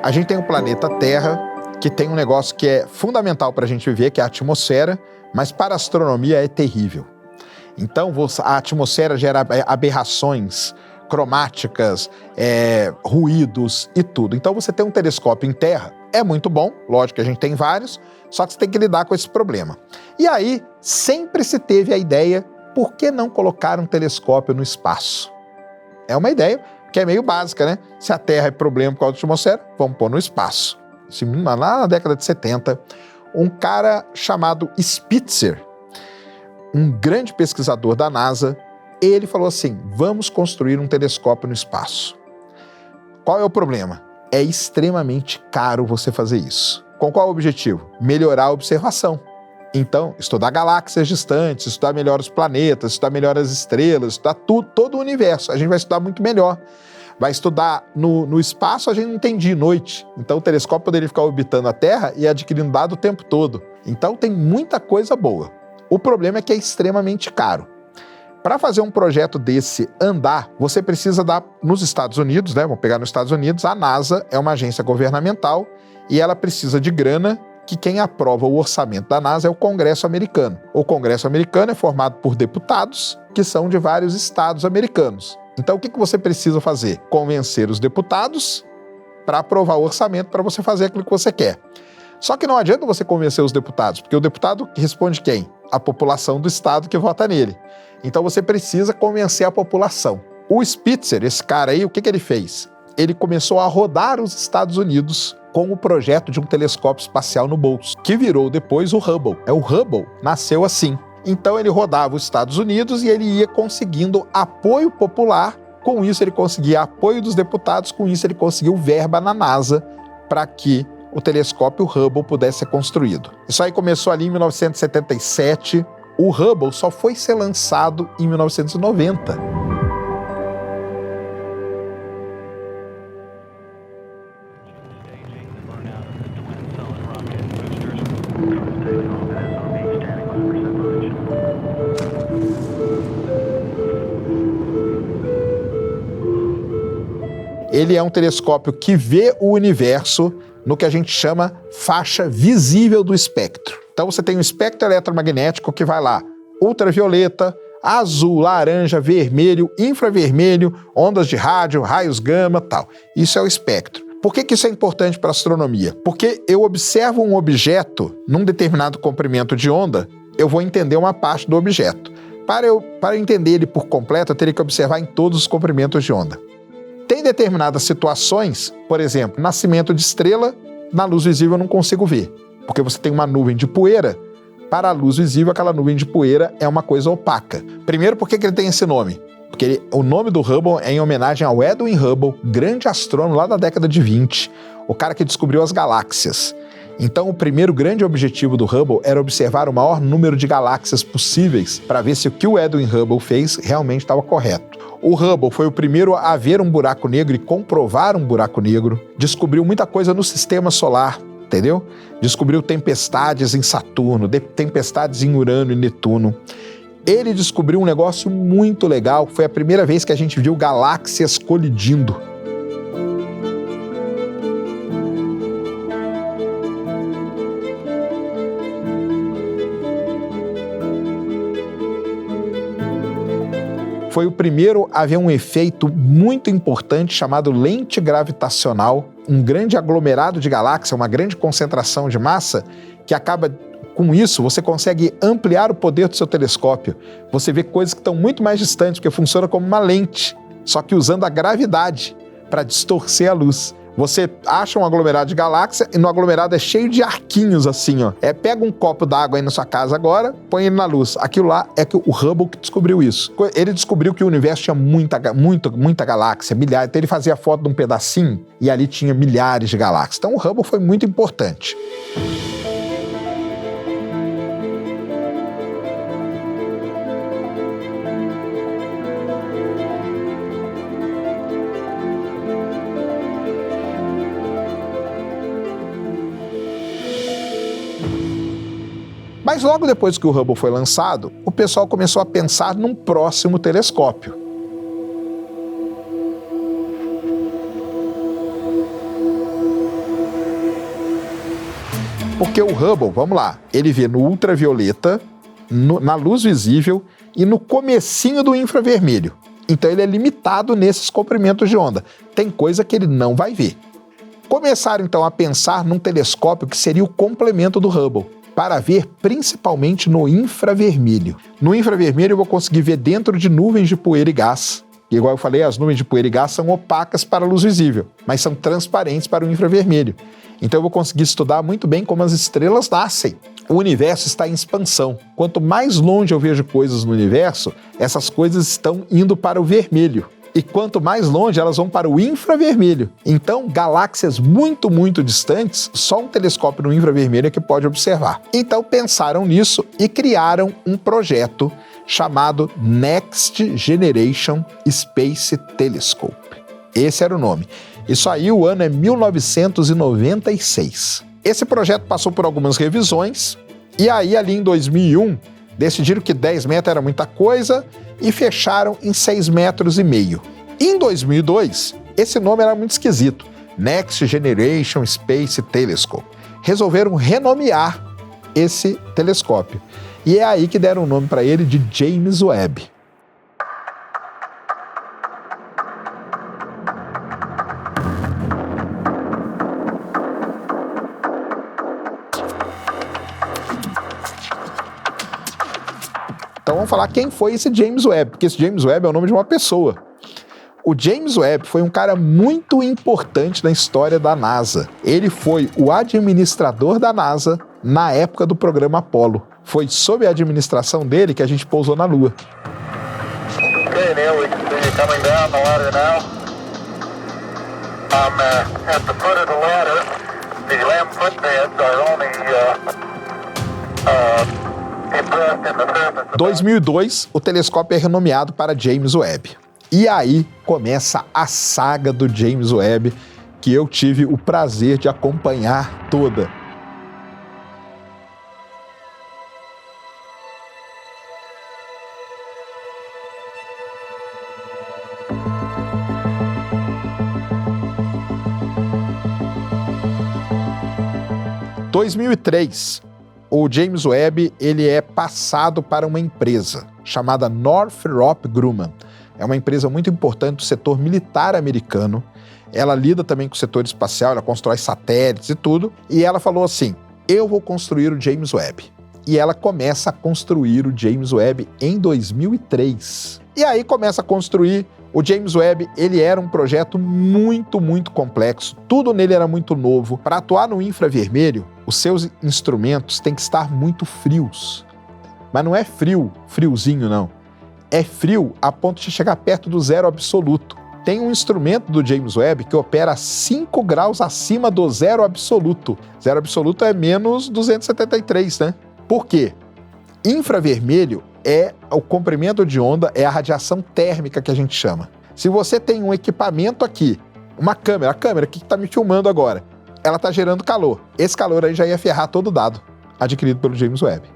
A gente tem o planeta Terra, que tem um negócio que é fundamental para a gente viver, que é a atmosfera, mas para a astronomia é terrível. Então, a atmosfera gera aberrações cromáticas, ruídos e tudo. Então, você tem um telescópio em Terra, é muito bom, lógico que a gente tem vários, só que você tem que lidar com esse problema. E aí, sempre se teve a ideia, por que não colocar um telescópio no espaço? É uma ideia que é meio básica, né? Se a Terra é problema por causa da atmosfera, vamos pôr no espaço. Lá na década de 70, um cara chamado Spitzer, um grande pesquisador da NASA, ele falou assim, vamos construir um telescópio no espaço. Qual é o problema? É extremamente caro você fazer isso. Com qual objetivo? Melhorar a observação. Então, estudar galáxias distantes, estudar melhor os planetas, estudar melhor as estrelas, estudar todo o universo. A gente vai estudar muito melhor. Vai estudar no espaço, a gente não tem dia e noite. Então, o telescópio poderia ficar orbitando a Terra e adquirindo dado o tempo todo. Então, tem muita coisa boa. O problema é que é extremamente caro. Para fazer um projeto desse andar, você precisa dar nos Estados Unidos, né? Vamos pegar nos Estados Unidos, a NASA é uma agência governamental e ela precisa de grana, que quem aprova o orçamento da NASA é o Congresso americano. O Congresso americano é formado por deputados que são de vários estados americanos. Então, o que você precisa fazer? Convencer os deputados para aprovar o orçamento para você fazer aquilo que você quer. Só que não adianta você convencer os deputados, porque o deputado responde quem? A população do estado que vota nele. Então, você precisa convencer a população. O Spitzer, esse cara aí, o que ele fez? Ele começou a rodar os Estados Unidos com o projeto de um telescópio espacial no bolso, que virou depois o Hubble. O Hubble nasceu assim. Então ele rodava os Estados Unidos e ele ia conseguindo apoio popular, com isso ele conseguia apoio dos deputados, com isso ele conseguiu verba na NASA para que o telescópio Hubble pudesse ser construído. Isso aí começou ali em 1977, o Hubble só foi ser lançado em 1990. Ele é um telescópio que vê o universo no que a gente chama faixa visível do espectro. Então você tem um espectro eletromagnético que vai lá, ultravioleta, azul, laranja, vermelho, infravermelho, ondas de rádio, raios gama, tal. Isso é o espectro. Por que isso é importante para a astronomia? Porque eu observo um objeto num determinado comprimento de onda, eu vou entender uma parte do objeto. Para eu entender ele por completo, eu teria que observar em todos os comprimentos de onda. Tem determinadas situações, por exemplo, nascimento de estrela, na luz visível eu não consigo ver, porque você tem uma nuvem de poeira. Para a luz visível, aquela nuvem de poeira é uma coisa opaca. Primeiro, por que ele tem esse nome? Porque o nome do Hubble é em homenagem ao Edwin Hubble, grande astrônomo lá da década de 20, o cara que descobriu as galáxias. Então, o primeiro grande objetivo do Hubble era observar o maior número de galáxias possíveis para ver se o que o Edwin Hubble fez realmente estava correto. O Hubble foi o primeiro a ver um buraco negro e comprovar um buraco negro. Descobriu muita coisa no sistema solar, entendeu? Descobriu tempestades em Saturno, tempestades em Urano e Netuno. Ele descobriu um negócio muito legal. Foi a primeira vez que a gente viu galáxias colidindo. Foi o primeiro a ver um efeito muito importante chamado lente gravitacional, um grande aglomerado de galáxias, uma grande concentração de massa, que acaba, com isso, você consegue ampliar o poder do seu telescópio. Você vê coisas que estão muito mais distantes, porque funciona como uma lente, só que usando a gravidade para distorcer a luz. Você acha um aglomerado de galáxia e no aglomerado é cheio de arquinhos assim, ó. Pega um copo d'água aí na sua casa agora, põe ele na luz. Aquilo lá é que o Hubble que descobriu isso. Ele descobriu que o universo tinha muita galáxia, milhares. Então ele fazia foto de um pedacinho e ali tinha milhares de galáxias. Então o Hubble foi muito importante. Mas logo depois que o Hubble foi lançado, o pessoal começou a pensar num próximo telescópio. Porque o Hubble, vamos lá, ele vê no ultravioleta, na luz visível e no comecinho do infravermelho. Então ele é limitado nesses comprimentos de onda. Tem coisa que ele não vai ver. Começaram então a pensar num telescópio que seria o complemento do Hubble, para ver principalmente no infravermelho. No infravermelho eu vou conseguir ver dentro de nuvens de poeira e gás. Igual eu falei, as nuvens de poeira e gás são opacas para a luz visível, mas são transparentes para o infravermelho. Então eu vou conseguir estudar muito bem como as estrelas nascem. O universo está em expansão. Quanto mais longe eu vejo coisas no universo, essas coisas estão indo para o vermelho. E quanto mais longe, elas vão para o infravermelho. Então, galáxias muito, muito distantes, só um telescópio no infravermelho é que pode observar. Então, pensaram nisso e criaram um projeto chamado Next Generation Space Telescope. Esse era o nome. Isso aí, o ano é 1996. Esse projeto passou por algumas revisões e aí, ali em 2001, decidiram que 10 metros era muita coisa e fecharam em 6,5 metros. Em 2002, esse nome era muito esquisito, Next Generation Space Telescope. Resolveram renomear esse telescópio. E é aí que deram o nome para ele de James Webb. Então vamos falar quem foi esse James Webb, porque esse James Webb é o nome de uma pessoa. O James Webb foi um cara muito importante na história da NASA. Ele foi o administrador da NASA na época do programa Apollo. Foi sob a administração dele que a gente pousou na Lua. Okay, Neil, we can see you coming down the ladder now. I'm at the foot of the ladder. The 11-foot beds are only 2002, o telescópio é renomeado para James Webb. E aí começa a saga do James Webb, que eu tive o prazer de acompanhar toda. Em 2003, o James Webb ele é passado para uma empresa chamada Northrop Grumman. É uma empresa muito importante do setor militar americano. Ela lida também com o setor espacial, ela constrói satélites e tudo. E ela falou assim, eu vou construir o James Webb. E ela começa a construir o James Webb em 2003. E aí começa a construir o James Webb. Ele era um projeto muito, muito complexo. Tudo nele era muito novo. Para atuar no infravermelho, os seus instrumentos têm que estar muito frios. Mas não é frio, friozinho não. É frio a ponto de chegar perto do zero absoluto. Tem um instrumento do James Webb que opera a 5 graus acima do zero absoluto. Zero absoluto é menos 273, né? Por quê? Infravermelho é o comprimento de onda, é a radiação térmica que a gente chama. Se você tem um equipamento aqui, uma câmera, a câmera que está me filmando agora, ela está gerando calor. Esse calor aí já ia ferrar todo o dado adquirido pelo James Webb.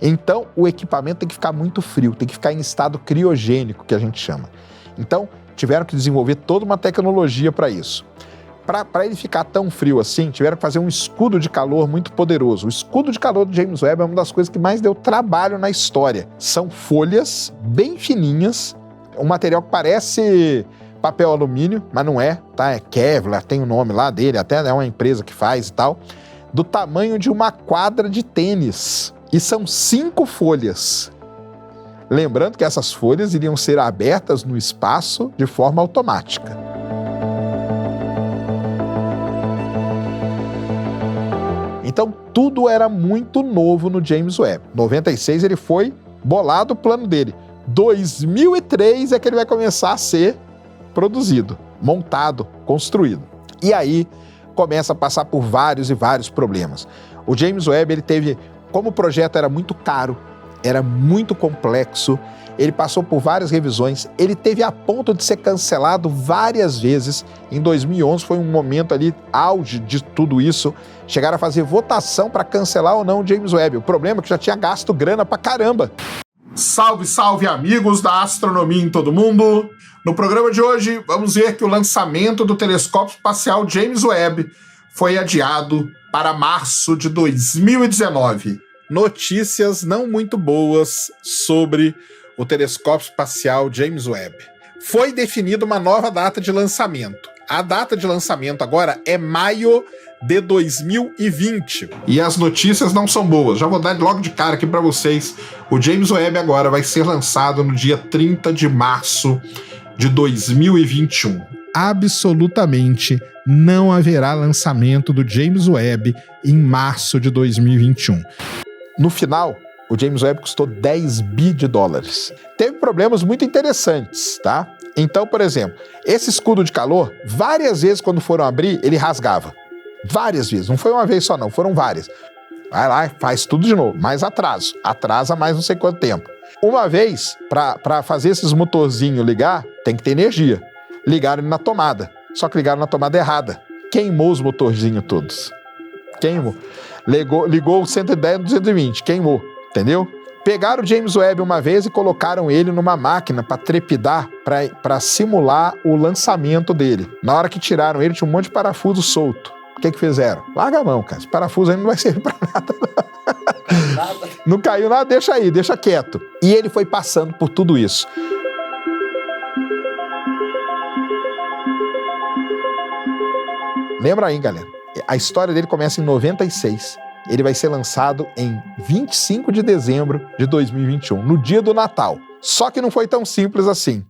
Então, o equipamento tem que ficar muito frio, tem que ficar em estado criogênico, que a gente chama. Então, tiveram que desenvolver toda uma tecnologia para isso. Para ele ficar tão frio assim, tiveram que fazer um escudo de calor muito poderoso. O escudo de calor do James Webb é uma das coisas que mais deu trabalho na história. São folhas bem fininhas, um material que parece papel alumínio, mas não é, tá? É Kevlar, tem o nome lá dele, até é uma empresa que faz e tal, do tamanho de uma quadra de tênis. E são 5 folhas. Lembrando que essas folhas iriam ser abertas no espaço de forma automática. Então, tudo era muito novo no James Webb. Em 96 ele foi bolado o plano dele. 2003 é que ele vai começar a ser produzido, montado, construído. E aí começa a passar por vários e vários problemas. O James Webb, ele teve, como o projeto era muito caro, era muito complexo, ele passou por várias revisões, ele teve a ponto de ser cancelado várias vezes. Em 2011 foi um momento ali, auge de tudo isso, chegaram a fazer votação para cancelar ou não o James Webb. O problema é que já tinha gasto grana pra caramba. Salve, salve amigos da astronomia em todo mundo! No programa de hoje vamos ver que o lançamento do telescópio espacial James Webb foi adiado para março de 2019. Notícias não muito boas sobre o telescópio espacial James Webb. Foi definida uma nova data de lançamento. A data de lançamento agora é maio de 2020. E as notícias não são boas. Já vou dar logo de cara aqui para vocês. O James Webb agora vai ser lançado no dia 30 de março de 2021. Absolutamente não haverá lançamento do James Webb em março de 2021. No final, o James Webb custou 10 bi de dólares. Teve problemas muito interessantes, tá? Então, por exemplo, esse escudo de calor, várias vezes quando foram abrir, ele rasgava. Várias vezes. Não foi uma vez só não, foram várias. Vai lá, faz tudo de novo. Mais atraso. Atrasa mais não sei quanto tempo. Uma vez, para fazer esses motorzinhos ligar, tem que ter energia. Ligaram ele na tomada. Só que ligaram na tomada errada. Queimou os motorzinhos todos. Queimou. Ligou o 110 no 220. Queimou. Entendeu? Pegaram o James Webb uma vez e colocaram ele numa máquina para trepidar, para simular o lançamento dele. Na hora que tiraram ele, tinha um monte de parafuso solto. O que fizeram? Larga a mão, cara. Esse parafuso aí não vai servir para nada. Não caiu nada, deixa aí, deixa quieto. E ele foi passando por tudo isso. Lembra aí, galera? A história dele começa em 96. Ele vai ser lançado em 25 de dezembro de 2021, no dia do Natal. Só que não foi tão simples assim.